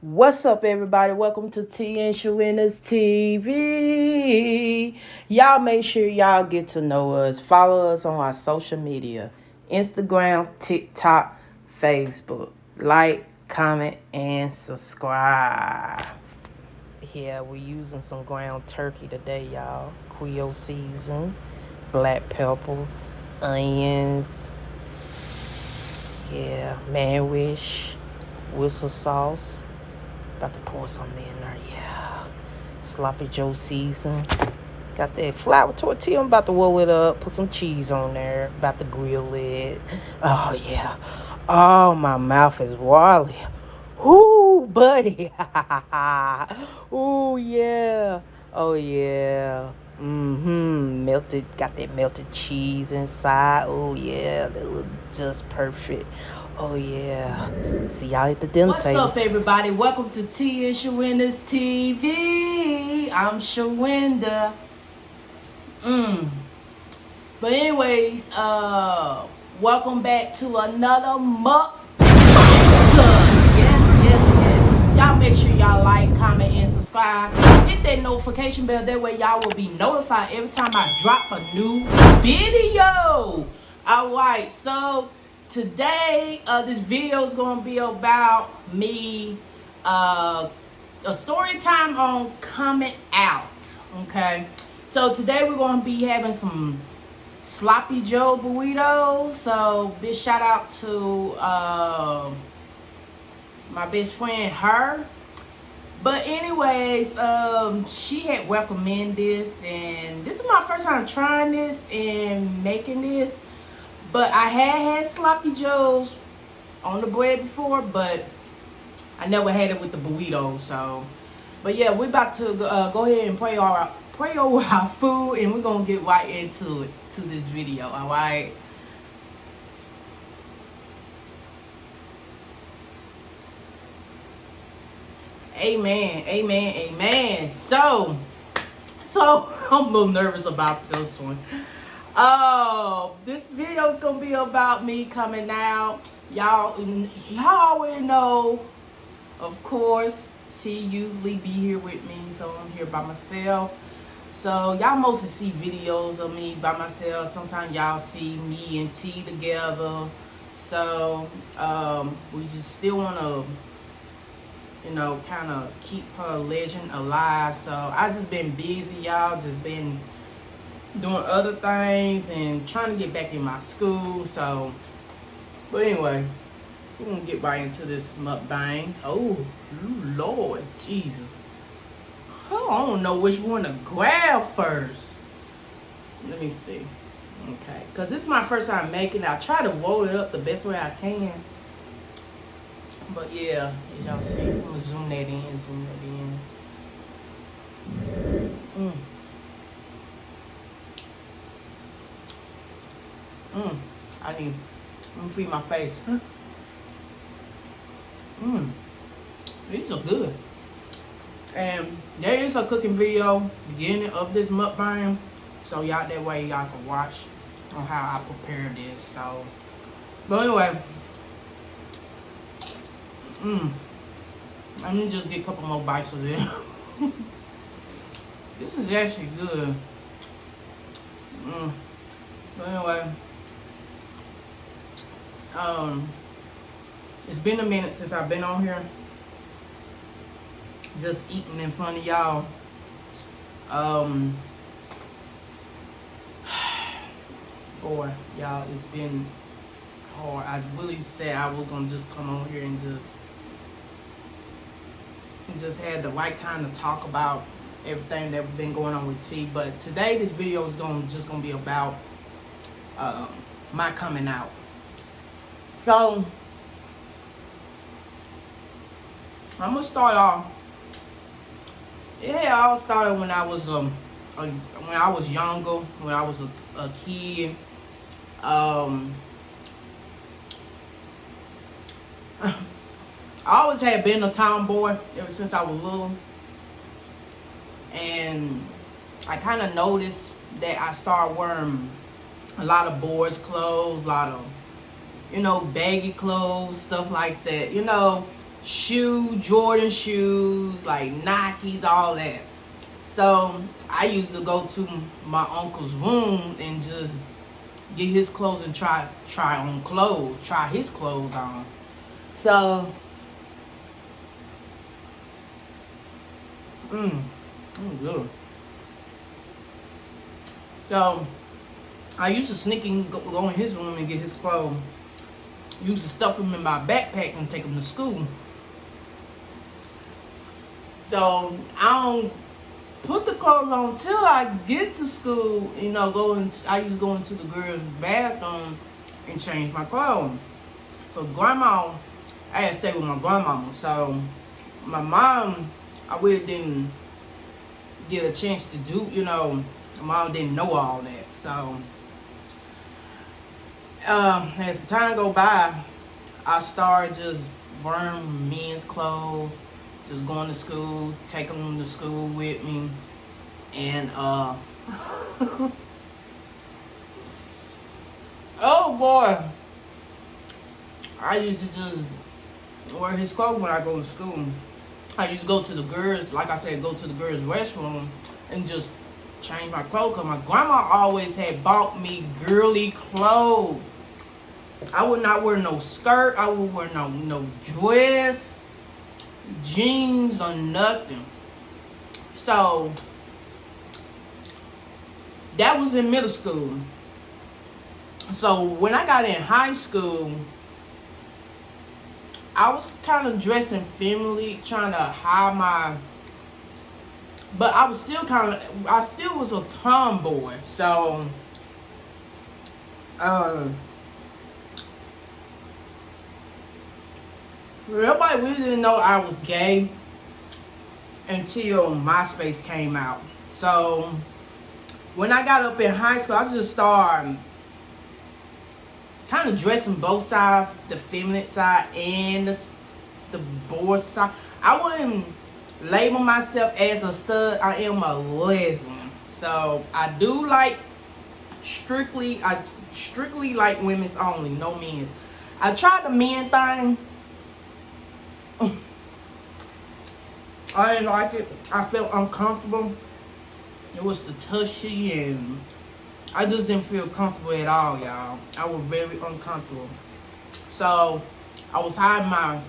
What's up, everybody? Welcome to teeandsharindatv. Y'all make sure y'all get to know us. Follow us on our social media: Instagram, TikTok, Facebook. Like, comment, and subscribe. Yeah, we're using some ground turkey today, y'all. Creole season, black pepper, onions. Yeah, man-wish, whistle sauce. About to pour something in there, yeah. Sloppy Joe season. Got that flour tortilla. I'm about to roll it up. Put some cheese on there. About to grill it. Oh, yeah. Oh, my mouth is wally. Ooh, buddy. Ooh, yeah. Oh, yeah. Melted. Got that melted cheese inside. Oh, yeah. That look just perfect. Oh, yeah. See y'all at the dinner table. What's up, everybody? Welcome to teeandsharindatv. I'm Sharinda. But anyways, welcome back to another mukbang. Yes. Y'all make sure y'all like, comment, and subscribe. Hit that notification bell. That way y'all will be notified every time I drop a new video. Alright, so today, this video is going to be about me, a story time on coming out, okay? So today we're going to be having some Sloppy Joe burritos. So big shout out to my best friend, her. But anyways, she had recommended this, and this is my first time trying this and making this. But I had sloppy joes on the bread before, but I never had it with the burrito. So, but yeah, we're about to go ahead and pray over our food, and we're gonna get right into it, to this video. All right. Amen. So I'm a little nervous about this one. This video is gonna be about me coming out. Y'all already know, of course, T usually be here with me, so I'm here by myself. So y'all mostly see videos of me by myself. Sometimes y'all see me and T together. So we just still wanna, kind of keep her legend alive. So I just been busy, y'all. Just been doing other things and trying to get back in my school. So, but anyway, we're gonna get right into this mukbang. Oh Lord Jesus, I don't know which one to grab first. Let me see. Okay, because this is my first time making it. I try to roll it up the best way I can, but yeah, as y'all see, I'm gonna zoom that in. Let me feed my face. These are good. And there is a cooking video beginning of this mukbang, so y'all, that way y'all can watch on how I prepare this. So, but anyway, let me just get a couple more bites of it. This is actually good. But anyway, it's been a minute since I've been on here just eating in front of y'all. Boy, y'all, it's been hard. I really said I was gonna just come on here and just had the right time to talk about everything that's been going on with T. But today this video is just gonna be about my coming out. So I'm gonna start off. It all started when I was younger, when I was a kid. I always had been a tomboy ever since I was little, and I kind of noticed that I started wearing a lot of boys' clothes, a lot of baggy clothes, stuff like that. Jordan shoes, like Nikes, all that. So I used to go to my uncle's room and just get his clothes and try his clothes on. So good. So I used to sneak and go in his room and get his clothes. Used to stuff them in my backpack and take them to school. So I don't put the clothes on till I get to school. You know, I used to go into the girls' bathroom and change my clothes. But grandma, I had to stay with my grandmama. So my mom, I really didn't get a chance to do, you know, my mom didn't know all that. So as the time go by, I started just wearing men's clothes, just going to school, taking them to school with me, and oh boy, I used to just wear his clothes when I go to school. I used to go to the girls, like I said, go to the girls' restroom and just change my clothes, because my grandma always had bought me girly clothes. I would not wear no skirt, I would wear no dress, jeans, or nothing. So that was in middle school. So when I got in high school, I was kind of dressing femininely, trying to hide my, but I was still I still was a tomboy. So nobody really didn't know I was gay until MySpace came out. So when I got up in high school, I just started kind of dressing both sides, the feminine side and the boy side. I wouldn't label myself as a stud. I am a lesbian. So I do like strictly like women's only, no men's. I tried the men thing. I didn't like it. I felt uncomfortable. It was the tushy, and I just didn't feel comfortable at all, y'all. I was very uncomfortable. So I was hiding my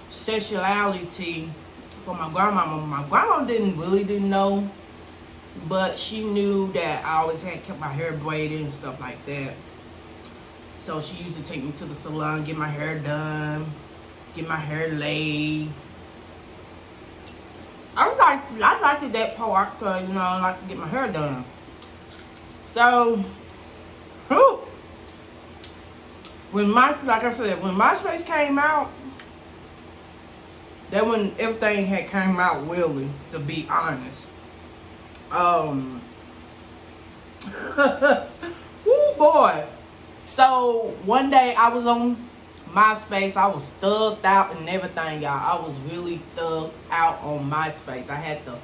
sexuality from my grandmama. My grandma didn't know, but she knew that I always had kept my hair braided and stuff like that. So she used to take me to the salon, get my hair done, get my hair laid. I liked that part because, you know, I like to get my hair done. So, like I said, when MySpace came out, that when everything had came out really, to be honest. Oh boy. So one day I was on MySpace. I was thugged out and everything, y'all. I was really thugged out on MySpace. I had the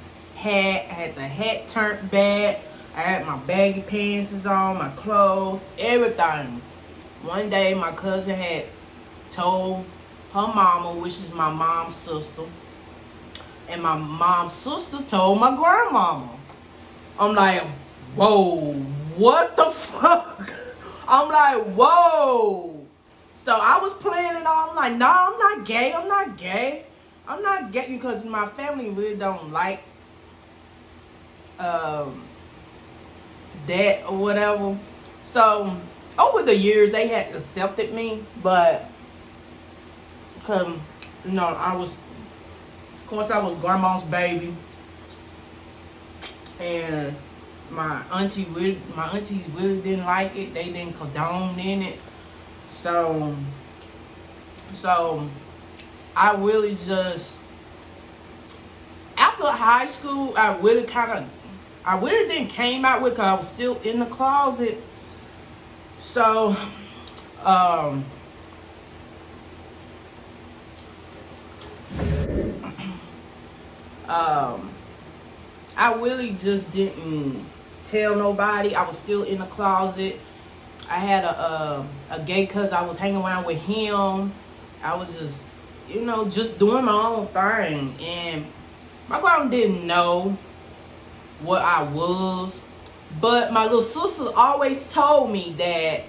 hat turned back. I had my baggy pants on, my clothes, everything. One day my cousin had told her mama, which is my mom's sister, and my mom's sister told my grandmama. I'm like, whoa, what the fuck? I'm like, whoa. So I was playing it all. I'm like, no, I'm not gay. I'm not gay. I'm not gay, because my family really don't like that or whatever. So over the years they had accepted me, but because, you know, of course I was grandma's baby, and my auntie really didn't like it. They didn't condone in it. So I really just, after high school, I really didn't came out with, because I was still in the closet. So I really just didn't tell nobody. I was still in the closet. I had a gay cousin. I was hanging around with him. I was just you know, just doing my own thing. And my grandma didn't know what I was, but my little sister always told me that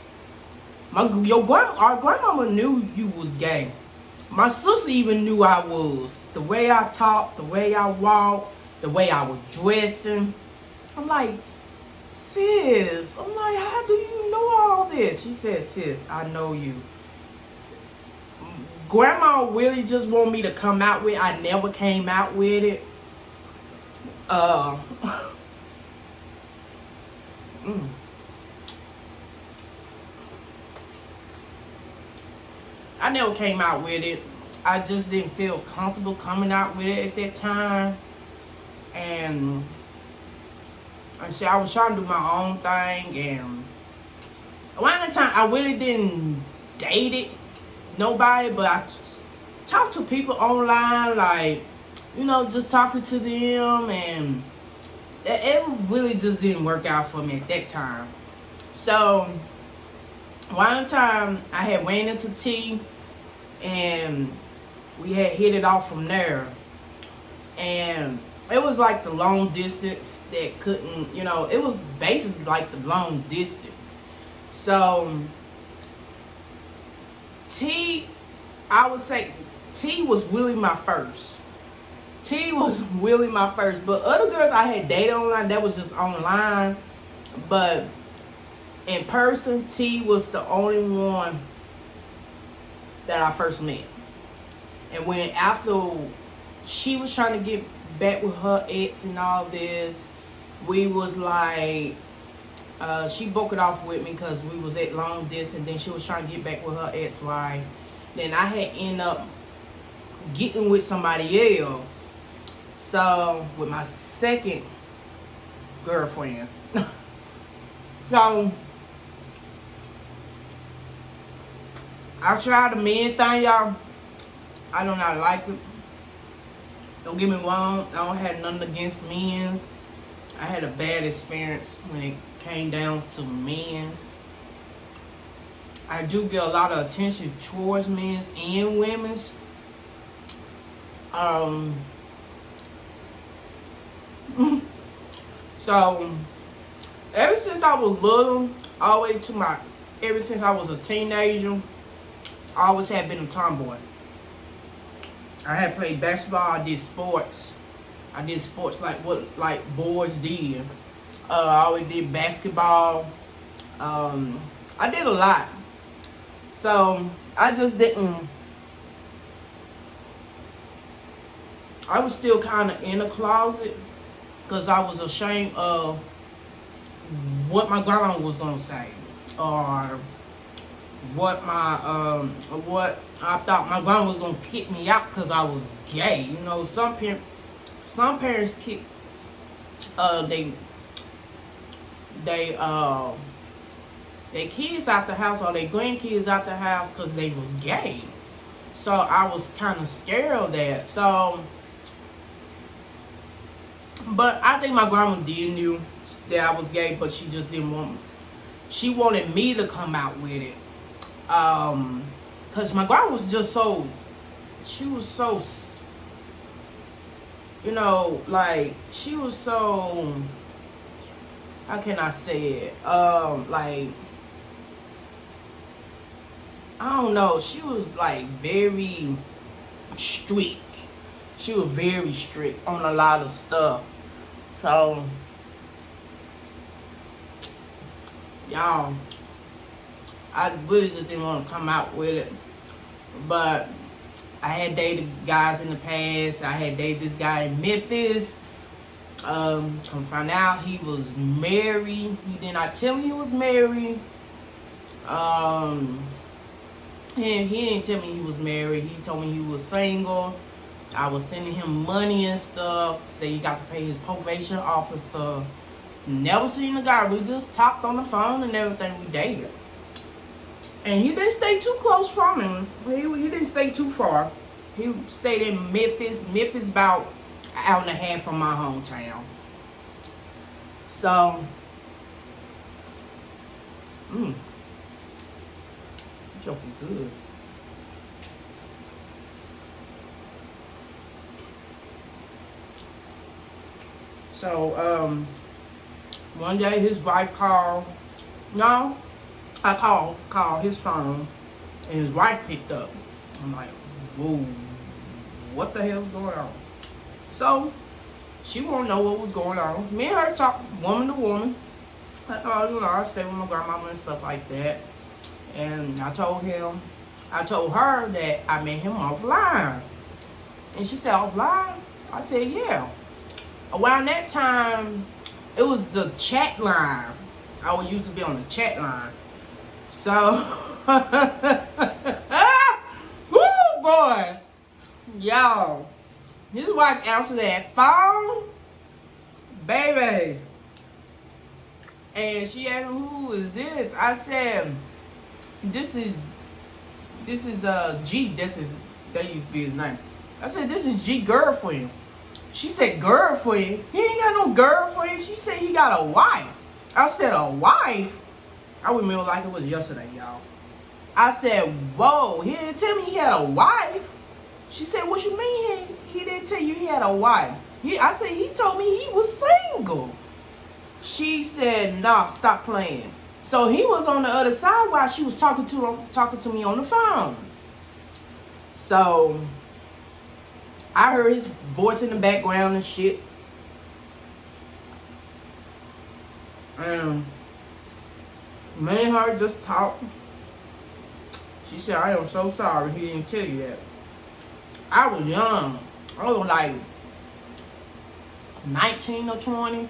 our grandmama knew you was gay. My sister even knew I was. The way I talked, the way I walked, the way I was dressing. I'm like, sis, I'm like, how do you know all this? She said, sis, I know you. Grandma really just want me to come out with it. I never came out with it. I never came out with it. I just didn't feel comfortable coming out with it at that time. And see, I was trying to do my own thing. And around the time, I really didn't date it, nobody, but I talked to people online, like, you know, just talking to them. And it really just didn't work out for me at that time. So one time I had ran into T, and we had hit it off from there. And it was like the long distance that couldn't, you know, it was basically like the long distance. So T, I would say T was really my first. T was really my first. But other girls I had dated online, that was just online. But in person, T was the only one that I first met. And when after she was trying to get back with her ex and all this, we was like, she broke it off with me because we was at long distance, and then she was trying to get back with her ex-wife. Then I had ended up getting with somebody else. So with my second girlfriend. So I tried the men thing, y'all. I do not like it. Don't get me wrong, I don't have nothing against men's. I had a bad experience when it came down to men's. I do get a lot of attention towards men's and women's. So ever since I was little, all the way to ever since I was a teenager, I always had been a tomboy. I had played basketball. I did sports. I did sports like what boys did. I always did basketball. I did a lot. So I just didn't. I was still kind of in the closet because I was ashamed of what my grandma was gonna say, or what what I thought my grandma was gonna kick me out because I was gay. You know, some parents kick their kids out the house or their grandkids out the house because they was gay. So I was kind of scared of that. So, but I think my grandma did knew that I was gay, but she just didn't want. She wanted me to come out with it. Cause my grandma was just so, she was so, you know, like, she was so, how can I say it? Like, I don't know, she was like very strict. She was very strict on a lot of stuff. So, y'all, I really just didn't want to come out with it. But I had dated guys in the past. I had dated this guy in Memphis. Come find out he was married. He did not tell me he was married. He didn't tell me he was married. He told me he was single. I was sending him money and stuff. Say he got to pay his probation officer. Never seen the guy. We just talked on the phone and everything. We dated. And he didn't stay too close from him. He didn't stay too far. He stayed in Memphis. Memphis about an hour and a half from my hometown. So, joking good. So, one day his wife called. No, I called his phone, and his wife picked up. I'm like, whoa, what the hell's going on? So, she won't know what was going on. Me and her talk woman to woman. I stay with my grandmama and stuff like that. And I told her that I met him offline. And she said, offline? I said, yeah. Around that time, it was the chat line. I would used to be on the chat line. So, woo, boy. Y'all, his wife answered that phone, baby. And she asked, who is this? I said, this is G. That used to be his name. I said, this is G girlfriend. She said, girlfriend? He ain't got no girlfriend. She said he got a wife. I said, a wife? I remember like it was yesterday, y'all. I said, whoa, he didn't tell me he had a wife. She said, what you mean he didn't tell you he had a wife? I said, he told me he was single. She said, nah, stop playing. So he was on the other side while she was talking to me on the phone. So I heard his voice in the background and shit. And me and her just talked. She said, I am so sorry he didn't tell you that. I was young. I was like 19 or 20.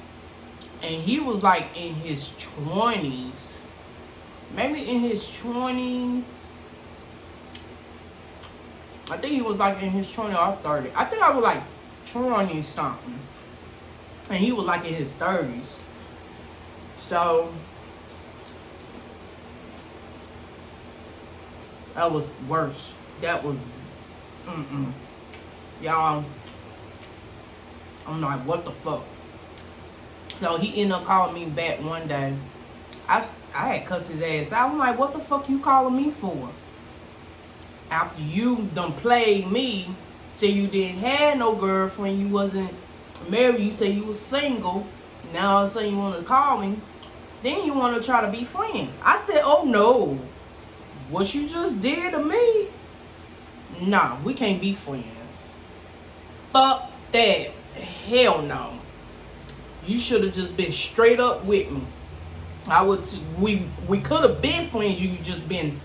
And he was like in his 20s. Maybe in his 20s. I think he was like in his 20 or 30. I think I was like 20 something. And he was like in his 30s. So that was worse. That was y'all, I'm like, what the fuck? So he ended up calling me back one day. I had cussed his ass out. I'm like, what the fuck you calling me for? After you done played me, say you didn't have no girlfriend, you wasn't married, you say you was single, now all of a sudden you want to call me, then you want to try to be friends. I said, oh no, what you just did to me, nah, we can't be friends. Fuck that. Hell no. You should have just been straight up with me. We could have been friends, you just been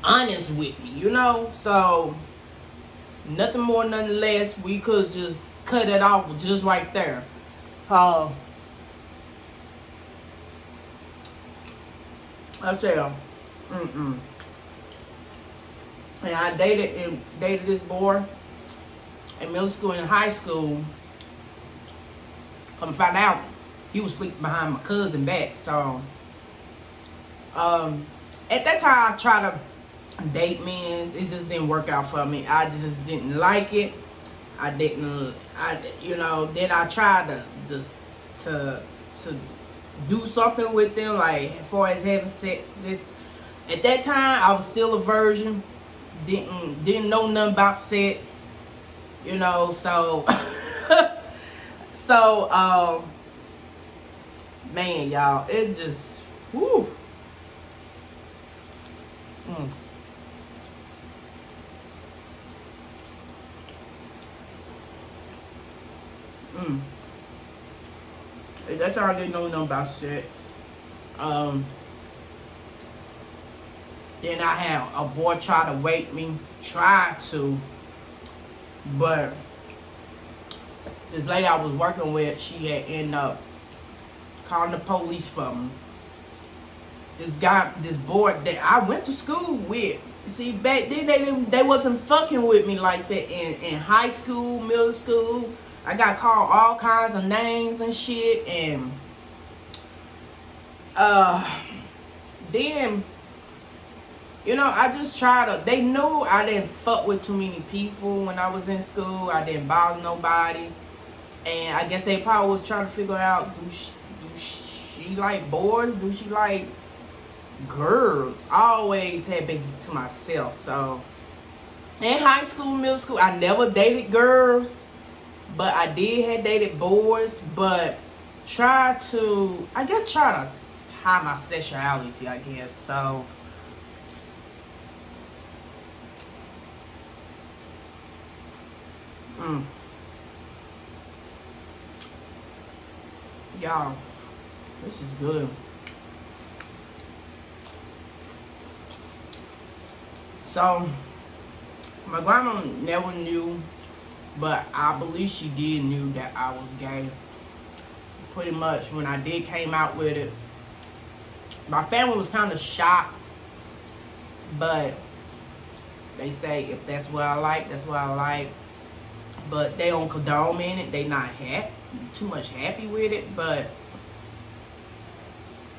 honest with me, you know? So nothing more, nothing less. We could just cut it off just right there. I said, and I dated this boy in middle school and high school. Come find out, he was sleeping behind my cousin back. So at that time I tried to date men. It just didn't work out for me. I just didn't like it. Then I tried to do something with them, like as far as having sex. At that time I was still a virgin. Didn't know nothing about sex, you know. So man, y'all, it's just whoo. At that time I didn't know nothing about sex. Then I had a boy try to rape me, but this lady I was working with, she had ended up calling the police for me. This boy that I went to school with. See, back then they wasn't fucking with me like that in high school, middle school. I got called all kinds of names and shit, and then, you know, I just tried to, they knew I didn't fuck with too many people when I was in school. I didn't bother nobody. And I guess they probably was trying to figure out, do she like boys? Do she like girls? I always had been to myself. So in high school, middle school, I never dated girls. But I did have dated boys, but try to hide my sexuality, I guess. So y'all, this is good. So my grandma never knew, but I believe she did knew that I was gay. Pretty much when I did came out with it, my family was kind of shocked, but they say if that's what I like, that's what I like. But they don't condone in it. They not too much happy with it, but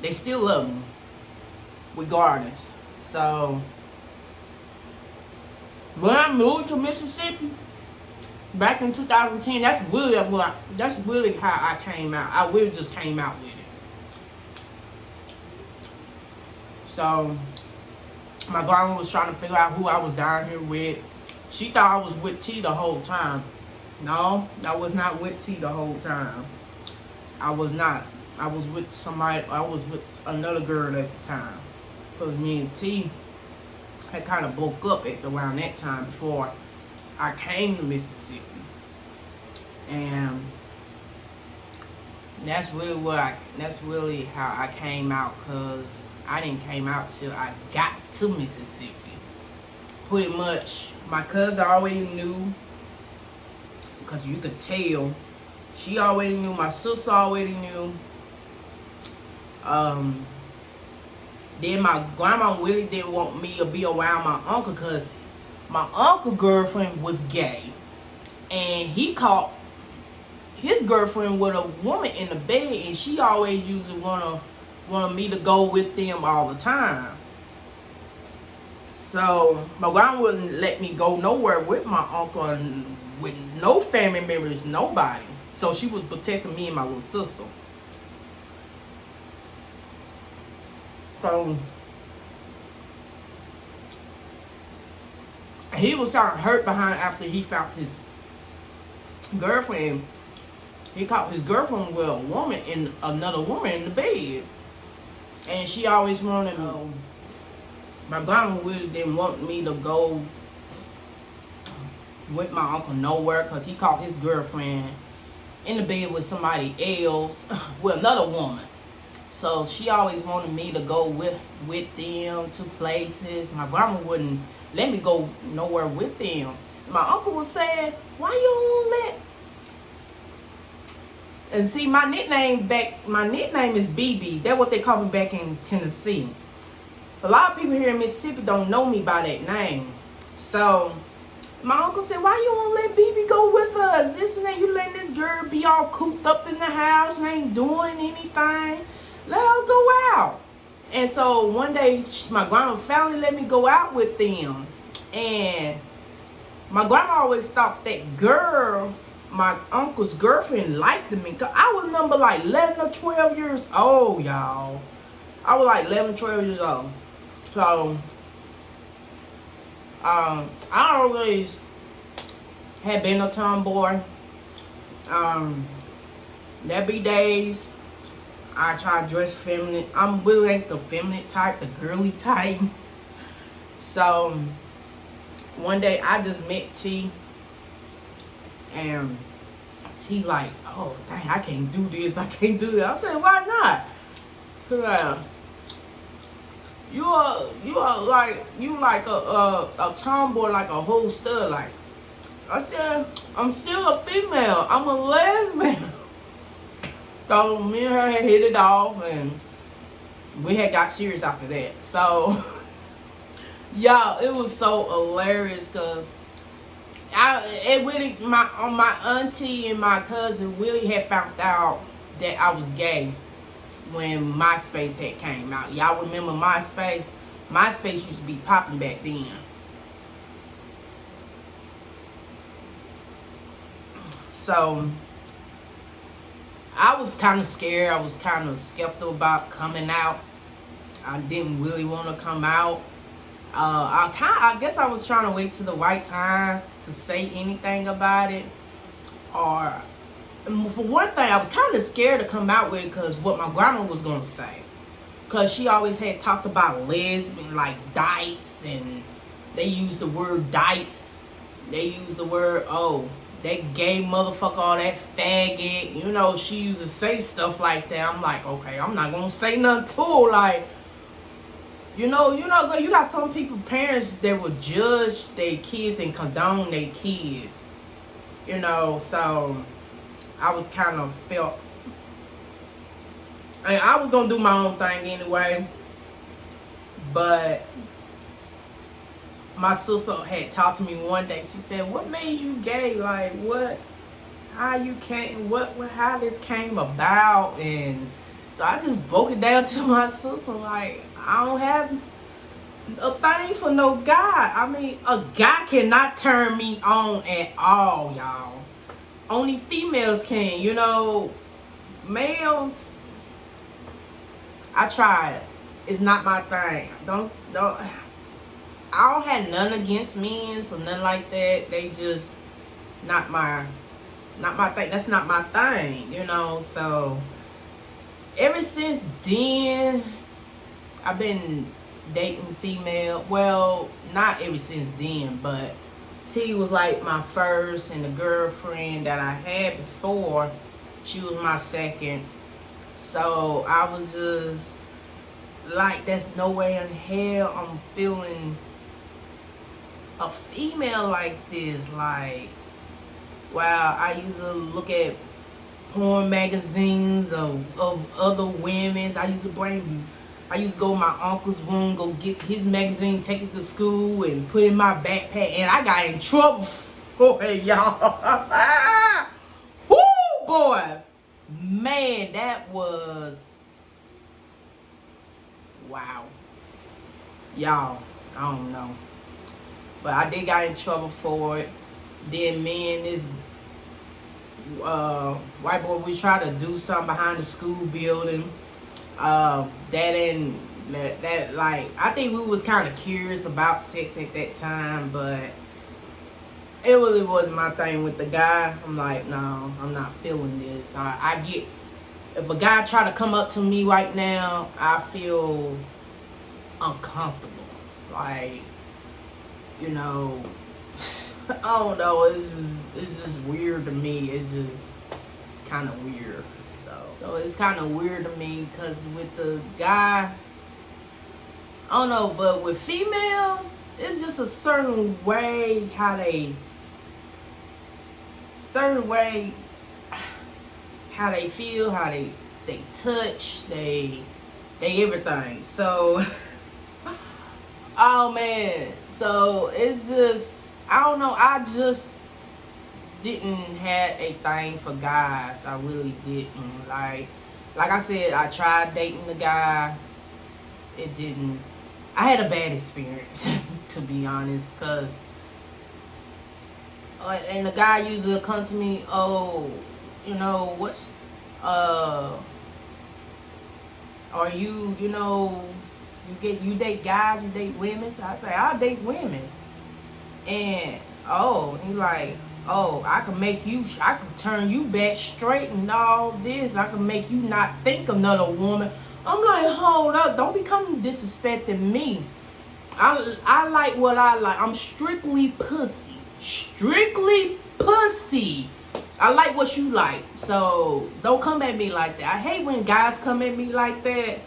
they still love me regardless. So when I moved to Mississippi back in 2010, that's really how I came out. I really just came out with it. So my grandma was trying to figure out who I was down here with. She thought I was with T the whole time. No, I was not with T the whole time. I was not. I was with somebody. I was with another girl at the time. Because me and T had kind of broke up at around that time before I came to Mississippi. And that's really how I came out, because I didn't came out till I got to Mississippi. Pretty much my cousin already knew, because you could tell. She already knew, my sister already knew. Then my grandma really didn't want me to be around my uncle, because my uncle's girlfriend was gay. And he caught his girlfriend with a woman in the bed, and she always usually wanted me to go with them all the time. So my grandma wouldn't let me go nowhere with my uncle and with no family members, nobody. So she was protecting me and my little sister. So he was kind of hurt behind after he found his girlfriend. He caught his girlfriend with a woman, in another woman in the bed. And she always wanted me. My grandma really didn't want me to go with my uncle nowhere, because he caught his girlfriend in the bed with somebody else, with another woman. So she always wanted me to go with them to places. My grandma wouldn't let me go nowhere with them. My uncle was saying, why you don't let... And see, my nickname is BB. That's what they call me back in Tennessee. A lot of people here in Mississippi don't know me by that name. So my uncle said, why you won't let BB go with us? This and that, you letting this girl be all cooped up in the house, ain't doing anything. Let her go out. And so one day, my grandma finally let me go out with them. And my grandma always thought that girl, my uncle's girlfriend, liked me. Because I was number like 11 or 12 years old, y'all. I was like 11, 12 years old. So, I always had been a tomboy. There be days I try to dress feminine. I'm really like the feminine type, the girly type. So, one day I just met T. And T like, oh, dang, I can't do this. I can't do that. I said, why not? You are like a tomboy, like a whole stud. Like I said, I'm still a female. I'm a lesbian. So me and her had hit it off, and we had got serious after that. So y'all, it was so hilarious, cause my auntie and my cousin really had found out that I was gay when MySpace had came out. Y'all remember MySpace? MySpace used to be popping back then. So I was kind of scared. I was kind of skeptical about coming out. I didn't really want to come out. I guess I was trying to wait till the right time to say anything about it. or for one thing, I was kind of scared to come out with it because what my grandma was going to say. Because she always had talked about lesbian, like dykes, and they use the word dykes. They use the word, oh, that gay motherfucker, all that faggot. You know, she used to say stuff like that. I'm like, okay, I'm not going to say nothing to her. Like, you know, you got some people, parents, that will judge their kids and condone their kids. You know, so I was kind of felt, I was going to do my own thing anyway. But my sister had talked to me one day. She said, what made you gay? Like, what, how you came, how this came about? And so I just broke it down to my sister. Like, I don't have a thing for no guy. I mean, a guy cannot turn me on at all, y'all. Only females can, you know. Males, I tried. It's not my thing. Don't. I don't have none against men or nothing like that. They just not my thing. That's not my thing, you know. So ever since then, I've been dating female. Well, not ever since then, but T was like my first, and the girlfriend that I had before, she was my second. So I was just like, there's no way in hell I'm feeling a female like this. Like, wow, I used to look at porn magazines of other women's. I used to go in my uncle's room, go get his magazine, take it to school, and put it in my backpack. And I got in trouble for it, y'all. Woo, boy. Man, that was... wow. Y'all, I don't know. But I did got in trouble for it. Then me and this white boy, we tried to do something behind the school building. That like, I think we was kind of curious about sex at that time, but it really wasn't my thing with the guy. I'm like, no, I'm not feeling this. I get, if a guy try to come up to me right now, I feel uncomfortable. Like, you know, I don't know. It's just weird to me. It's just kind of weird. So it's kind of weird to me because with the guy, I don't know, but with females, it's just a certain way how they feel, how they touch, they everything. So, oh man, so it's just, I don't know, I just didn't have a thing for guys. I really didn't. Like I said, I tried dating the guy. It didn't. I had a bad experience, to be honest, because and the guy usually come to me, oh, you know, what's are you, you know, you date guys, you date women? So I say, I'll date women. And oh, he like, oh, I can turn you back straight and all this. I can make you not think another woman. I'm like, hold up, don't become disrespecting me. I like what I like. I'm strictly pussy. Strictly pussy. I like what you like. So don't come at me like that. I hate when guys come at me like that.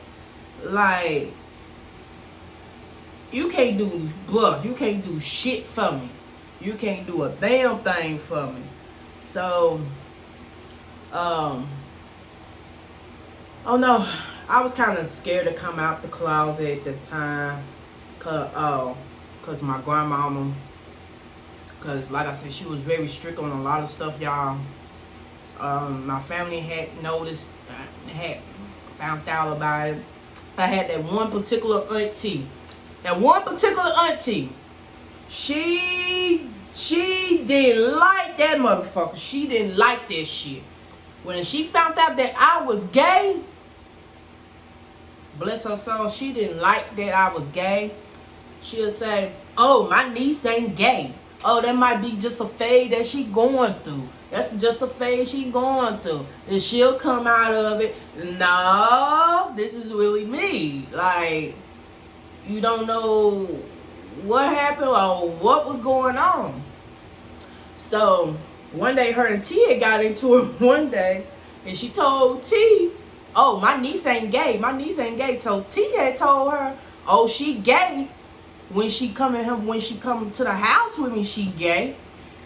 Like, you can't do bluff. You can't do shit for me. You can't do a damn thing for me. So, oh no, I was kind of scared to come out the closet at the time, cause my grandmama, cause like I said, she was very strict on a lot of stuff, y'all. My family had noticed, had found out about it. I had that one particular auntie. She didn't like that motherfucker. She didn't like that shit. When she found out that I was gay, bless her soul, she didn't like that I was gay. She'll say, oh, my niece ain't gay. Oh, that might be just a phase that she going through. That's just a phase she going through. And she'll come out of it. No, this is really me. Like, you don't know what happened or what was going on. So, one day her and T had got into it one day. And she told T, oh, my niece ain't gay. My niece ain't gay. So T had told her, oh, she gay. When she come to the house with me, she gay.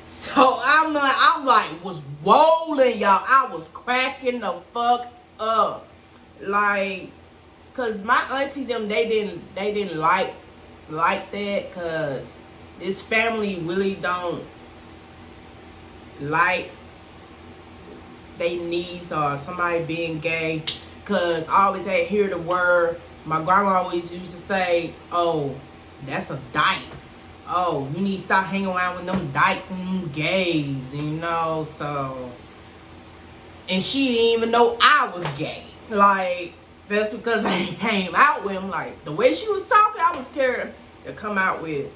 So I'm like, was rolling, y'all. I was cracking the fuck up. Like, cause my auntie them, they didn't like that, cause this family really don't like they niece or somebody being gay, cause I always had hear the word. My grandma always used to say, "Oh, that's a dyke. Oh, you need to stop hanging around with them dykes and them gays," you know. So, and she didn't even know I was gay. Like, that's because I came out with him. Like, the way she was talking, I was scared to come out with it.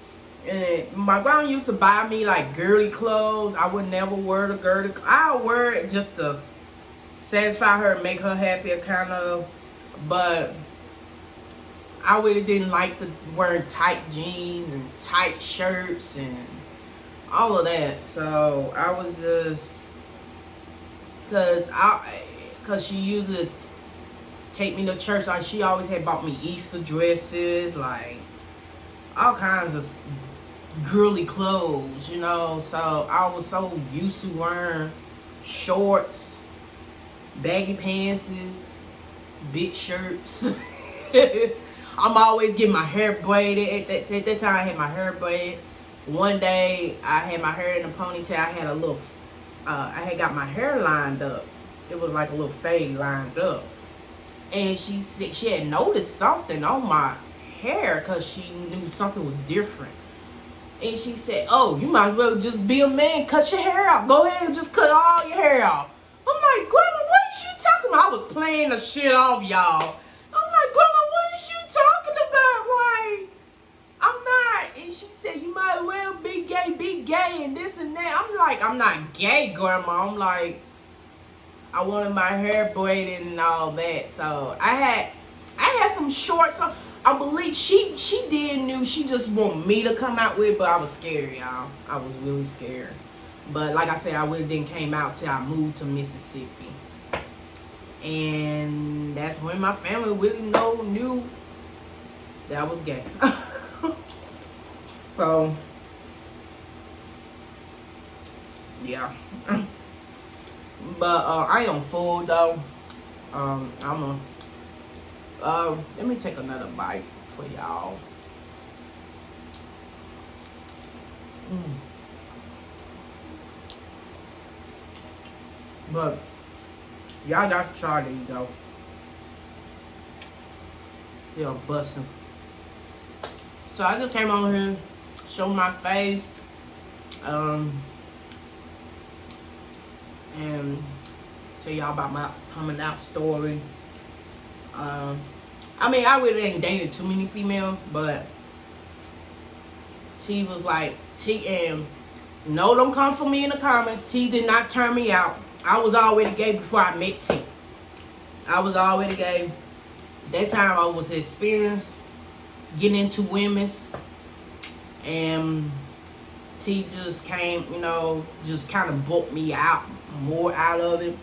And my grandma used to buy me like girly clothes. I would never wear the girly. I would wear it just to satisfy her and make her happy, kind of. But I really didn't like the wearing tight jeans and tight shirts and all of that. So I was just, cause she used to take me to church. Like, she always had bought me Easter dresses, like all kinds of girly clothes, you know. So I was so used to wearing shorts, baggy pants, big shirts. I'm always getting my hair braided. At that time, I had my hair braided. One day, I had my hair in a ponytail. I had a little, I had got my hair lined up. It was like a little fade lined up. And she said she had noticed something on my hair because she knew something was different. And she said, "Oh, you might as well just be a man, cut your hair off. Go ahead and just cut all your hair off." I'm like, "Grandma, what is you talking about?" I was playing the shit off, y'all. I'm like, "Grandma, what is you talking about? Like, I'm not." And she said, "You might as well be gay, and this and that." I'm like, "I'm not gay, Grandma." I'm like, I wanted my hair braided and all that. So I had some shorts on. I believe she did knew. She just wanted me to come out with, but I was scared, y'all. I was really scared. But like I said, I really didn't came out till I moved to Mississippi. And that's when my family really knew that I was gay. So, yeah. But I am full though. Let me take another bite for y'all. But y'all got to try these though. They're busting. So I just came on here, show my face, and tell y'all about my coming out story. I mean, I really ain't dated too many females, but T was like, no, don't come for me in the comments. T did not turn me out. I was already gay before I met T. I was already gay. That time I was experienced getting into women's, and T just came, you know, just kind of brought me out, more out of it.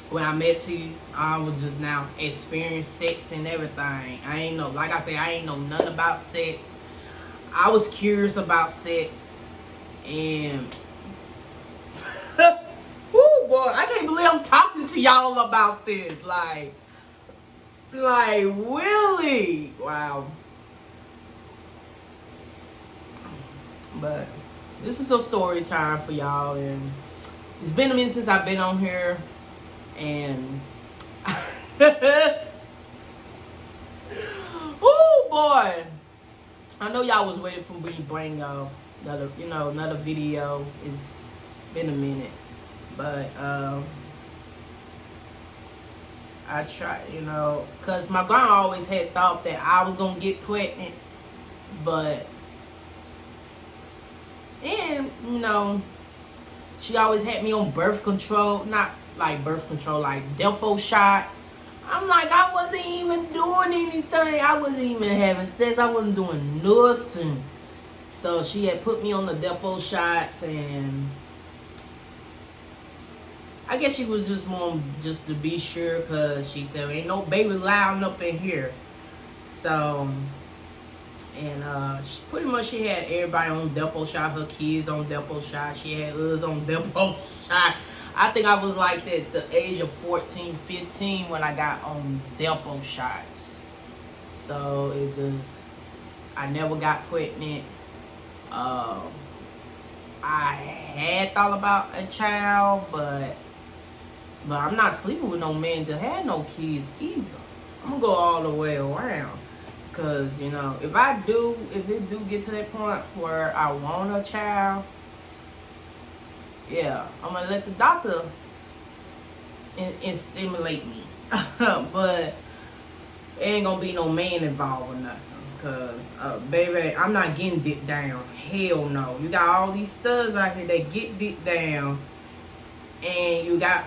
When I met T, I was just now experienced sex and everything. I ain't know, like I said, I ain't know nothing about sex. I was curious about sex, and oh boy, I can't believe I'm talking to y'all about this. Like really, wow. But this is a story time for y'all, and it's been a minute since I've been on here, and oh boy, I know y'all was waiting for me to bring another video. It's been a minute, but I tried, cause my grandma always had thought that I was gonna get pregnant, but then She always had me on birth control. Not like birth control, like Depo shots. I'm like, I wasn't even doing anything. I wasn't even having sex. I wasn't doing nothing. So she had put me on the Depo shots, and I guess she was just more just to be sure, because she said, ain't no baby loud up in here. So, and pretty much she had everybody on Depo shot, her kids on Depo shot. She had us on Depo shot. I think I was like at the age of 14, 15 when I got on Depo shots. So it just, I never got pregnant. I had thought about a child, but I'm not sleeping with no man to have no kids either. I'm gonna go all the way around, because you know, if it do get to that point where I want a child, yeah, I'm gonna let the doctor and stimulate me. But it ain't gonna be no man involved or nothing. Because, baby, I'm not getting dick down. Hell no. You got all these studs out here that get dick down. And you got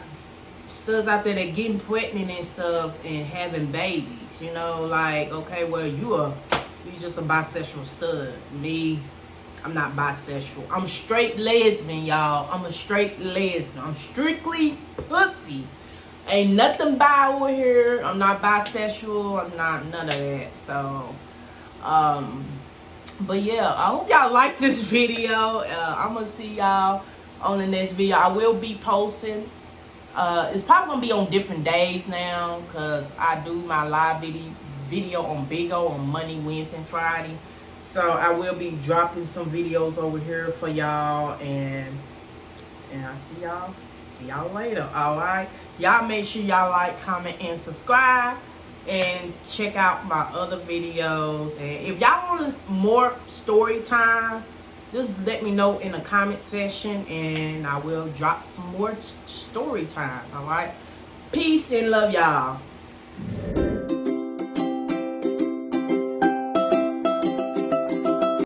studs out there that getting pregnant and stuff and having babies. You know, like, okay, well, you just a bisexual stud. Me, I'm not bisexual. I'm straight lesbian, y'all. I'm a straight lesbian. I'm strictly pussy. Ain't nothing bi over here. I'm not bisexual. I'm not none of that. So, but yeah, I hope y'all like this video. I'm gonna see y'all on the next video. I will be posting. It's probably gonna be on different days now, because I do my live video on BIGO on Monday, Wednesday, and Friday. So I will be dropping some videos over here for y'all, and I'll see y'all later. All right, y'all make sure y'all like, comment, and subscribe, and check out my other videos. And if y'all want more story time, just let me know in the comment section, and I will drop some more story time. All right, peace and love y'all.